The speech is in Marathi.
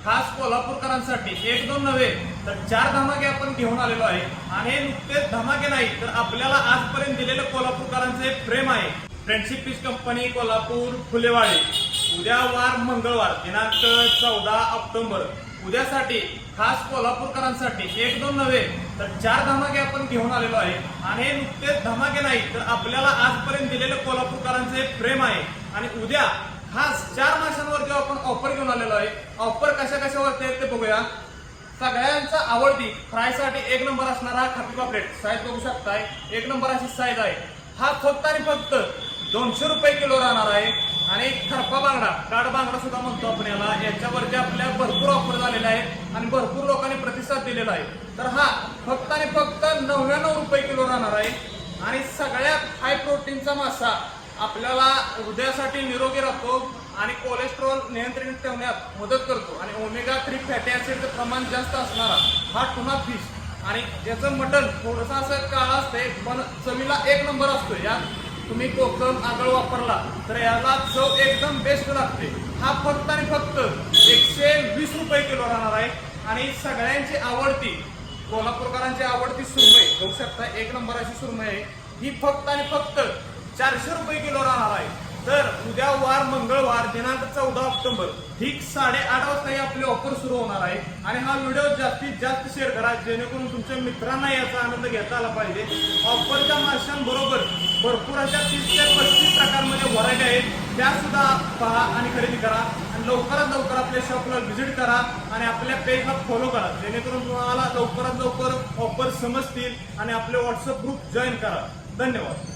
खास कोल्हापूरकरांसाठी एक दोन नव्हे तर 4 धमाके आपण घेऊन आलेलो आहे। आणि हे नुकतेच धमाके नाही तर आपल्याला आजपर्यंत दिलेलं कोल्हापूरकरांचे प्रेम आहे। Friendship fish company Kolhapur Phulewadi, उद्या वार मंगळवार दिनांक 14 ऑक्टोबर, उद्यासाठी खास कोल्हापूरकरांसाठी एक दोन नव्हे तर 4 धमाके आपण घेऊन आलेलो आहे। आणि हे नुकतेच धमाके नाही तर आपल्याला आजपर्यंत दिलेलं कोल्हापूरकरांचे प्रेम आहे। आणि उद्या खास 4 माशांवर जेव्हा आपण ऑफर घेऊन आलेलो आहे, ऑफर कशा कशावरती आहेत ते बघूया। सगळ्यांचा आवडती फ्रायसाठी एक नंबर असणारा खापी पापलेट साईज बघू शकताय, एक नंबर अशी साईज आहे। हा फक्त आणि फक्त 200 रुपये किलो राहणार आहे। आणि खरपा बांगडा, काड बांगडा सुद्धा म्हणतो आपण याला, याच्यावरती आपल्या भरपूर ऑफर झालेल्या आहेत आणि भरपूर लोकांनी प्रतिसाद दिलेला आहे। तर हा फक्त आणि फक्त 99 रुपये किलो राहणार आहे। आणि सगळ्यात हाय प्रोटीनचा मासा आपल्याला हृदयासाठी निरोगी राहतो आणि कोलेस्ट्रॉल नियंत्रित ठेवण्यात मदत करतो। आणि ओमेगा 3 फॅटी ऍसिडचं प्रमाण जास्त असणारा हा टुना फिश, आणि ज्याचं मटण थोडंसं असं काळं असते पण चवीला एक नंबर असतो। या तुम्ही कोकम आगळ वापरला तर याला चव एकदम बेस्ट लागते। हा फक्त आणि फक्त 120 रुपये किलो राहणार आहे। आणि सगळ्यांची आवडती कोल्हापूरकरांची आवडती सुरमई बघू शकता, एक नंबर अशी सुरमई आहे। ही फक्त आणि फक्त 400 रुपये किलो राहणार आहे। तर उद्या वार मंगळवार दिनांक 14 ऑक्टोबर ठीक 8:30 वाजता ही आपली ऑफर सुरू होणार आहे। आणि हा व्हिडिओ जास्तीत जास्त शेअर करा जेणेकरून तुमच्या मित्रांना याचा आनंद घेता आला पाहिजे। ऑफरच्या माशांबरोबर भरपूर अशा 30 ते 35 प्रकारमध्ये व्हरायटी आहेत, त्या सुद्धा पहा आणि खरेदी करा। आणि लवकरात लवकर आपल्या शॉपला व्हिजिट करा आणि आपल्या पेजला फॉलो करा जेणेकरून तुम्हाला लवकरात लवकर ऑफर समजतील। आणि आपले व्हॉट्सअप ग्रुप जॉईन करा। धन्यवाद।